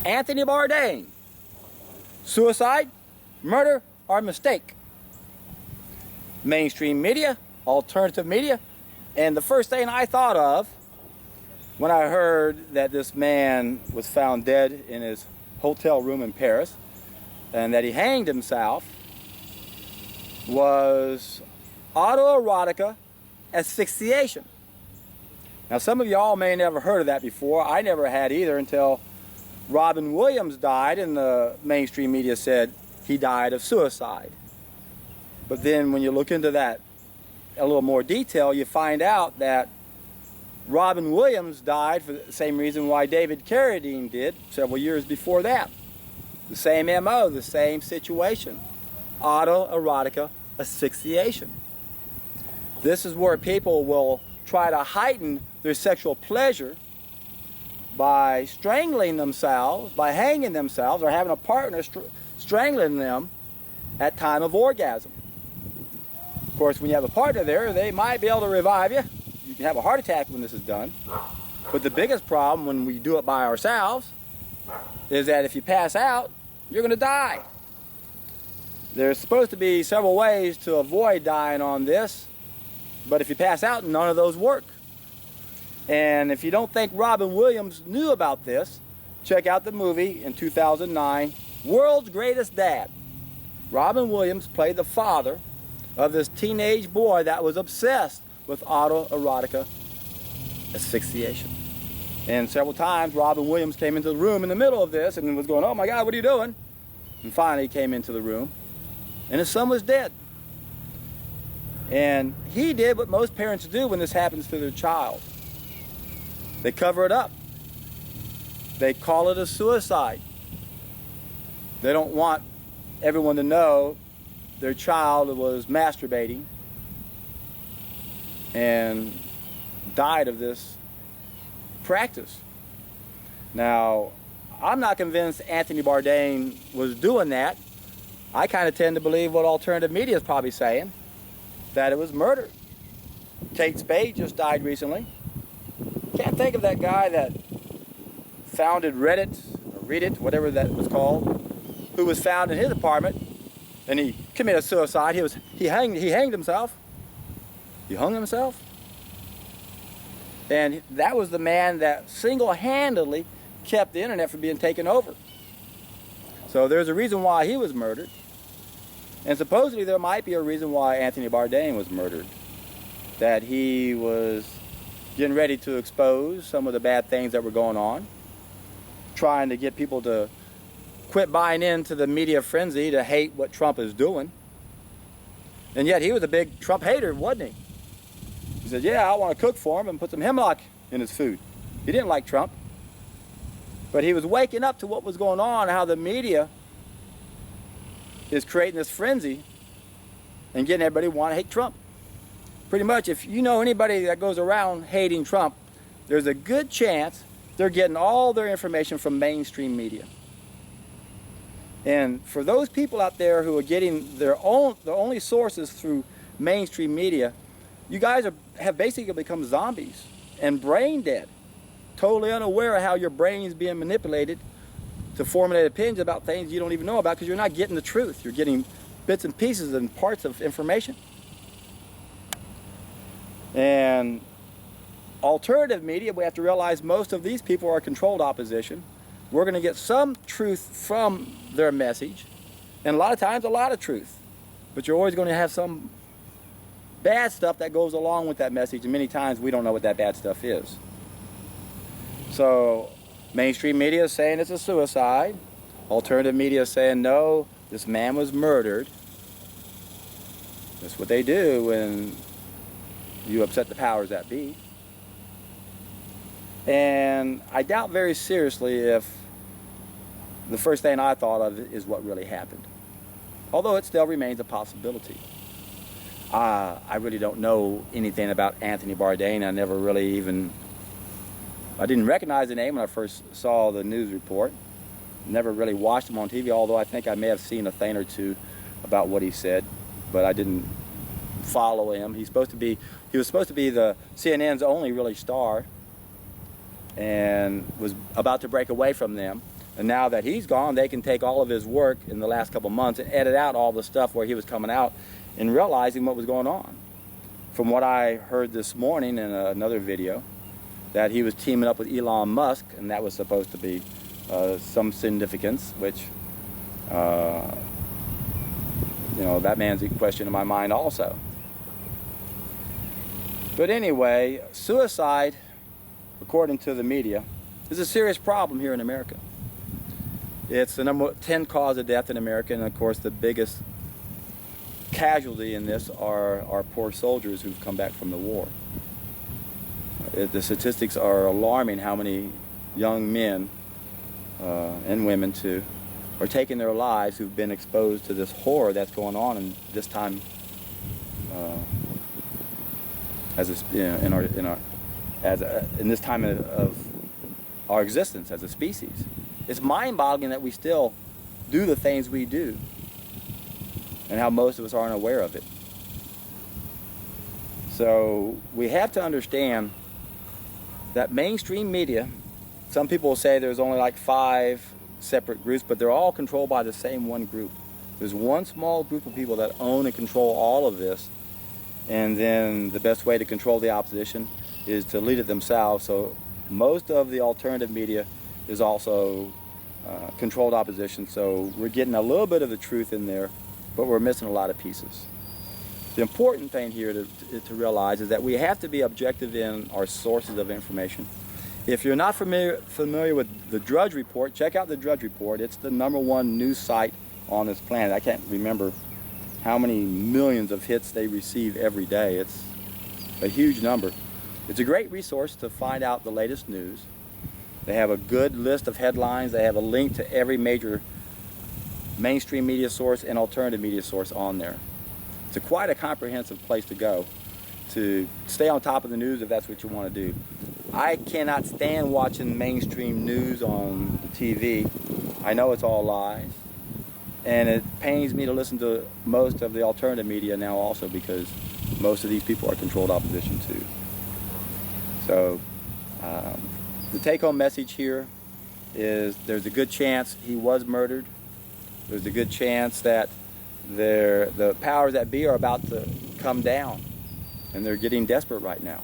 Anthony Bourdain. Suicide, murder, or mistake? Mainstream media, alternative media, and the first thing I thought of when I heard that this man was found dead in his hotel room in Paris and that he hanged himself was autoerotic asphyxiation. Now, some of y'all may never heard of that before. I never had either until Robin Williams died and the mainstream media said he died of suicide. But then when you look into that a little more detail, you find out that Robin Williams died for the same reason why David Carradine did several years before that. The same MO, the same situation. Autoerotic asphyxiation. This is where people will try to heighten their sexual pleasure by strangling themselves, by hanging themselves, or having a partner strangling them at time of orgasm. Of course, when you have a partner there, they might be able to revive you. You can have a heart attack when this is done. But the biggest problem when we do it by ourselves is that if you pass out, you're going to die. There's supposed to be several ways to avoid dying on this, but if you pass out, none of those work. And if you don't think Robin Williams knew about this, check out the movie in 2009, World's Greatest Dad. Robin Williams played the father of this teenage boy that was obsessed with autoerotic asphyxiation. And several times Robin Williams came into the room in the middle of this and was going, "Oh my God, what are you doing?" And finally he came into the room and his son was dead. And he did what most parents do when this happens to their child. They cover it up. They call it a suicide. They don't want everyone to know their child was masturbating and died of this practice. Now, I'm not convinced Anthony Bourdain was doing that. I kind of tend to believe what alternative media is probably saying, that it was murder. Kate Spade just died recently. Can't think of that guy that founded Reddit, or Reddit, whatever that was called, who was found in his apartment, and he committed suicide. He hanged himself. He hung himself. And that was the man that single-handedly kept the internet from being taken over. So there's a reason why he was murdered. And supposedly there might be a reason why Anthony Bourdain was murdered. That he was getting ready to expose some of the bad things that were going on, trying to get people to quit buying into the media frenzy to hate what Trump is doing. And yet he was a big Trump hater, wasn't he? He said, yeah, I want to cook for him and put some hemlock in his food. He didn't like Trump. But he was waking up to what was going on, how the media is creating this frenzy and getting everybody to want to hate Trump. Pretty much, if you know anybody that goes around hating Trump, there's a good chance they're getting all their information from mainstream media. And for those people out there who are getting their only sources through mainstream media, you guys have basically become zombies and brain dead, totally unaware of how your brain is being manipulated to formulate opinions about things you don't even know about because you're not getting the truth. You're getting bits and pieces and parts of information. And alternative media, we have to realize most of these people are controlled opposition. We're going to get some truth from their message, and a lot of times a lot of truth. But you're always going to have some bad stuff that goes along with that message, and many times we don't know what that bad stuff is. So mainstream media is saying it's a suicide. Alternative media is saying, no, this man was murdered. That's what they do when you upset the powers that be. And I doubt very seriously if the first thing I thought of is what really happened. Although it still remains a possibility. I really don't know anything about Anthony Bourdain. I didn't recognize the name when I first saw the news report. Never really watched him on TV, although I think I may have seen a thing or two about what he said, but I didn't follow him. He was supposed to be the CNN's only really star, and was about to break away from them. And now that he's gone, they can take all of his work in the last couple months and edit out all the stuff where he was coming out and realizing what was going on. From what I heard this morning in another video, that he was teaming up with Elon Musk, and that was supposed to be some significance, which, you know, that man's a question in my mind also. But anyway, suicide, according to the media, is a serious problem here in America. It's the number 10 cause of death in America, and of course the biggest casualty in this are our poor soldiers who've come back from the war. The statistics are alarming, how many young men and women too are taking their lives who've been exposed to this horror that's going on in this time in this time of our existence as a species. It's mind-boggling that we still do the things we do, and how most of us aren't aware of it. So we have to understand that mainstream media, some people will say there's only like 5 separate groups, but they're all controlled by the same one group. There's one small group of people that own and control all of this, and then the best way to control the opposition is to lead it themselves. So most of the alternative media is also controlled opposition, so we're getting a little bit of the truth in there, but we're missing a lot of pieces. The important thing here to realize is that we have to be objective in our sources of information. If you're not familiar with the Drudge Report, check out the Drudge Report. It's the #1 news site on this planet. I can't remember how many millions of hits they receive every day. It's a huge number. It's a great resource to find out the latest news. They have a good list of headlines. They have a link to every major mainstream media source and alternative media source on there. It's quite a comprehensive place to go to stay on top of the news if that's what you want to do. I cannot stand watching mainstream news on the TV. I know it's all lies. And it pains me to listen to most of the alternative media now also, because most of these people are controlled opposition too. So the take-home message here is there's a good chance he was murdered. There's a good chance that the powers that be are about to come down, and they're getting desperate right now.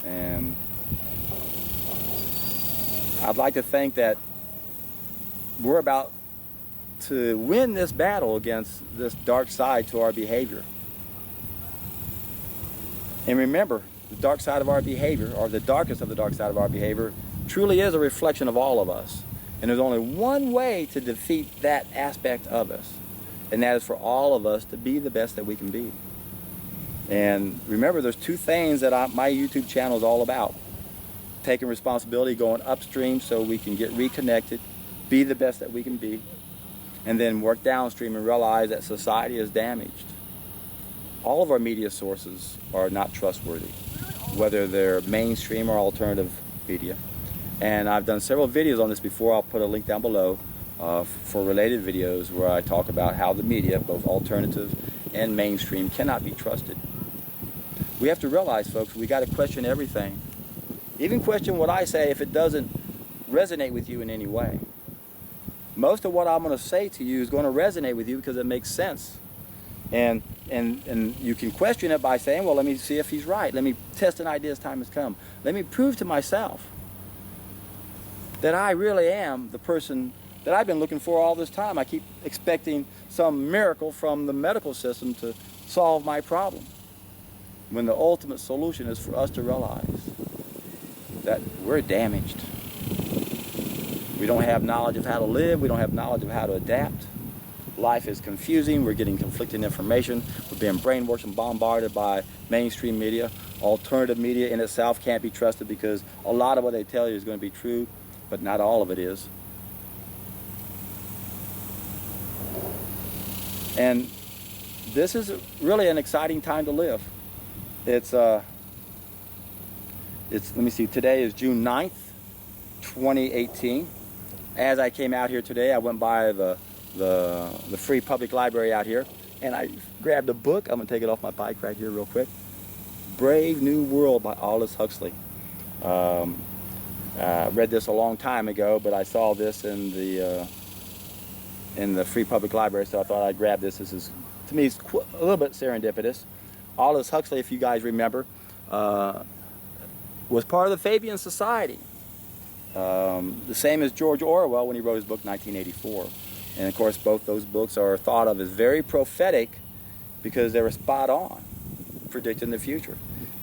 And I'd like to think that we're about to win this battle against this dark side to our behavior. And remember, the dark side of our behavior, or the darkest of the dark side of our behavior, truly is a reflection of all of us. And there's only one way to defeat that aspect of us, and that is for all of us to be the best that we can be. And remember, there's 2 things that my YouTube channel is all about. Taking responsibility, going upstream so we can get reconnected, be the best that we can be, and then work downstream and realize that society is damaged. All of our media sources are not trustworthy, whether they're mainstream or alternative media. And I've done several videos on this before. I'll put a link down below for related videos where I talk about how the media, both alternative and mainstream, cannot be trusted. We have to realize, folks, we got to question everything. Even question what I say if it doesn't resonate with you in any way. Most of what I'm going to say to you is going to resonate with you because it makes sense. And you can question it by saying, well, let me see if he's right. Let me test an idea as time has come. Let me prove to myself that I really am the person that I've been looking for all this time. I keep expecting some miracle from the medical system to solve my problem, when the ultimate solution is for us to realize that we're damaged. We don't have knowledge of how to live. We don't have knowledge of how to adapt. Life is confusing. We're getting conflicting information. We're being brainwashed and bombarded by mainstream media. Alternative media in itself can't be trusted because a lot of what they tell you is going to be true, but not all of it is. And this is really an exciting time to live. It's let me see, today is June 9th, 2018. As I came out here today, I went by the free public library out here, and I grabbed a book. I'm going to take it off my bike right here real quick. Brave New World by Aldous Huxley. Read this a long time ago, but I saw this in the Free Public Library, so I thought I'd grab this. This is, to me, it's a little bit serendipitous. Aldous Huxley, if you guys remember, was part of the Fabian Society. The same as George Orwell when he wrote his book 1984. And of course both those books are thought of as very prophetic because they were spot on, predicting the future.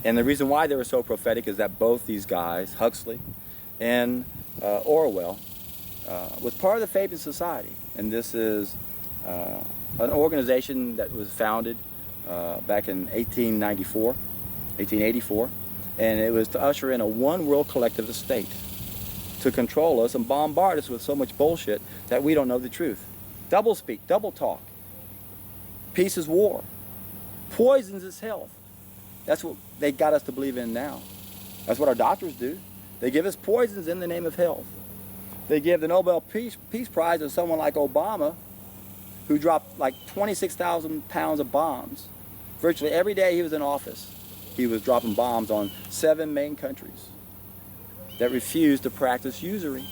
And the reason why they were so prophetic is that both these guys, Huxley and Orwell, was part of the Fabian Society. And this is an organization that was founded back in 1884, and it was to usher in a one world collectivist state, to control us and bombard us with so much bullshit that we don't know the truth. Double speak, double talk. Peace is war. Poisons is health. That's what they got us to believe in now. That's what our doctors do. They give us poisons in the name of health. They give the Nobel Peace Prize to someone like Obama, who dropped like 26,000 pounds of bombs. Virtually every day he was in office, he was dropping bombs on 7 main countries that refused to practice usury.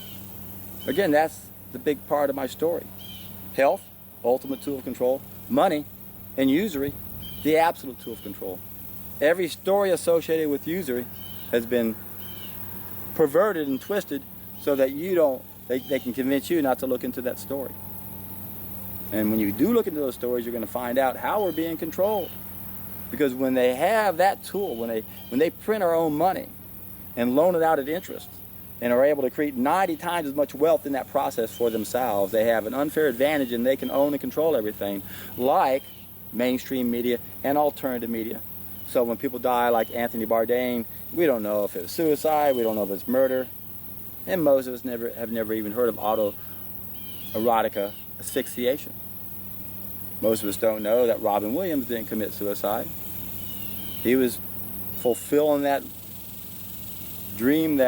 Again, that's the big part of my story. Health, ultimate tool of control. Money and usury, the absolute tool of control. Every story associated with usury has been perverted and twisted so that they can convince you not to look into that story. And when you do look into those stories, you're going to find out how we're being controlled. Because when they have that tool, when they print our own money and loan it out at interest and are able to create 90 times as much wealth in that process for themselves, they have an unfair advantage and they can own and control everything, like mainstream media and alternative media. So when people die like Anthony Bourdain, we don't know if it was suicide, we don't know if it's murder, and most of us have never even heard of autoerotic asphyxiation. Most of us don't know that Robin Williams didn't commit suicide. He was fulfilling that dream,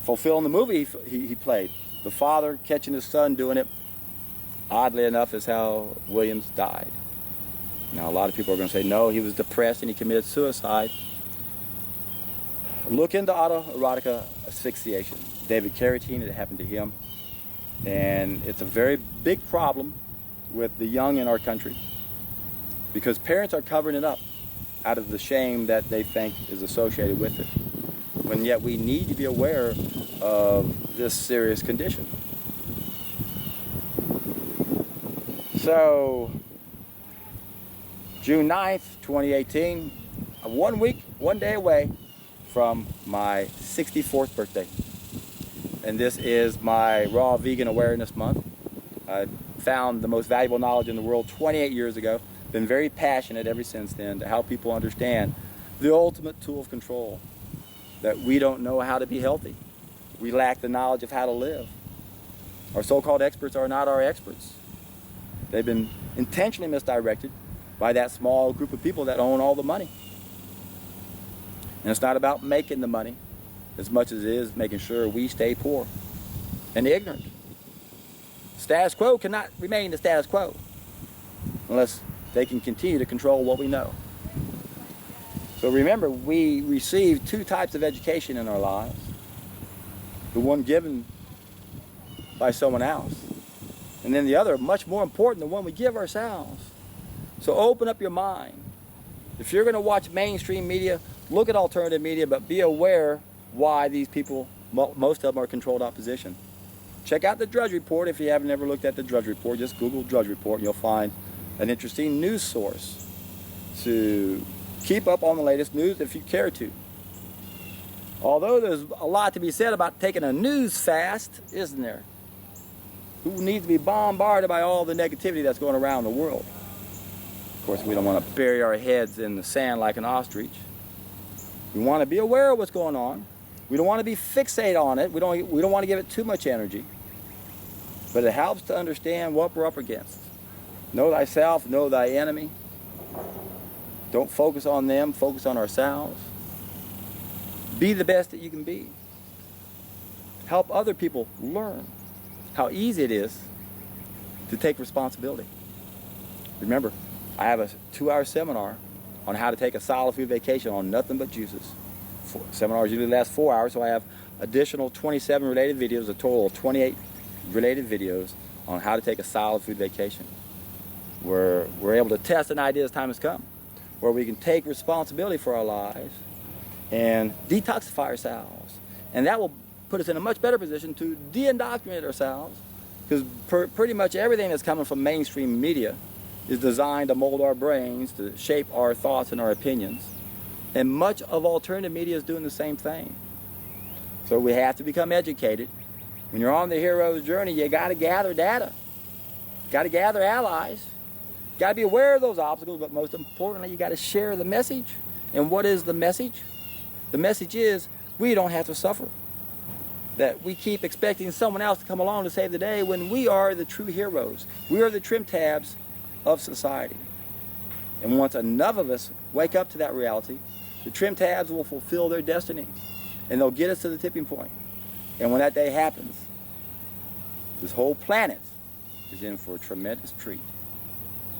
fulfilling the movie he played. The father catching his son doing it. Oddly enough, is how Williams died. Now, a lot of people are going to say, no, he was depressed and he committed suicide. Look into autoerotic asphyxiation. David Carradine, it happened to him. And it's a very big problem with the young in our country because parents are covering it up out of the shame that they think is associated with it, when yet we need to be aware of this serious condition. So, June 9th, 2018, I'm 1 day away from my 64th birthday. And this is my Raw Vegan Awareness Month. I found the most valuable knowledge in the world 28 years ago. Been very passionate ever since then to help people understand the ultimate tool of control, that we don't know how to be healthy. We lack the knowledge of how to live. Our so-called experts are not our experts. They've been intentionally misdirected by that small group of people that own all the money. And it's not about making the money as much as it is making sure we stay poor and ignorant. Status quo cannot remain the status quo unless they can continue to control what we know. So remember, we receive 2 types of education in our lives. The one given by someone else, and then the other, much more important, the one we give ourselves. So open up your mind. If you're going to watch mainstream media, look at alternative media, but be aware why these people, most of them, are controlled opposition. Check out the Drudge Report. If you haven't ever looked at the Drudge Report, just Google Drudge Report and you'll find an interesting news source to keep up on the latest news if you care to. Although there's a lot to be said about taking a news fast, isn't there? Who needs to be bombarded by all the negativity that's going around the world? Of course, we don't want to bury our heads in the sand like an ostrich. We want to be aware of what's going on. We don't want to be fixated on it. We don't want to give it too much energy. But it helps to understand what we're up against. Know thyself, know thy enemy. Don't focus on them, focus on ourselves. Be the best that you can be. Help other people learn how easy it is to take responsibility. Remember, I have a 2-hour seminar on how to take a solid food vacation on nothing but juices. Seminars usually last 4 hours, so I have additional 27 related videos, a total of 28 related videos on how to take a solid food vacation. Where we're able to test an idea as time has come, where we can take responsibility for our lives and detoxify ourselves. And that will put us in a much better position to de-indoctrinate ourselves, because pretty much everything that's coming from mainstream media is designed to mold our brains, to shape our thoughts and our opinions. And much of alternative media is doing the same thing. So we have to become educated. When you're on the hero's journey, you got to gather data. Got to gather allies. Got to be aware of those obstacles, but most importantly, you got to share the message. And what is the message? The message is we don't have to suffer. That we keep expecting someone else to come along to save the day when we are the true heroes. We are the trim tabs of society. And once enough of us wake up to that reality, the trim tabs will fulfill their destiny. And they'll get us to the tipping point. And when that day happens, this whole planet is in for a tremendous treat.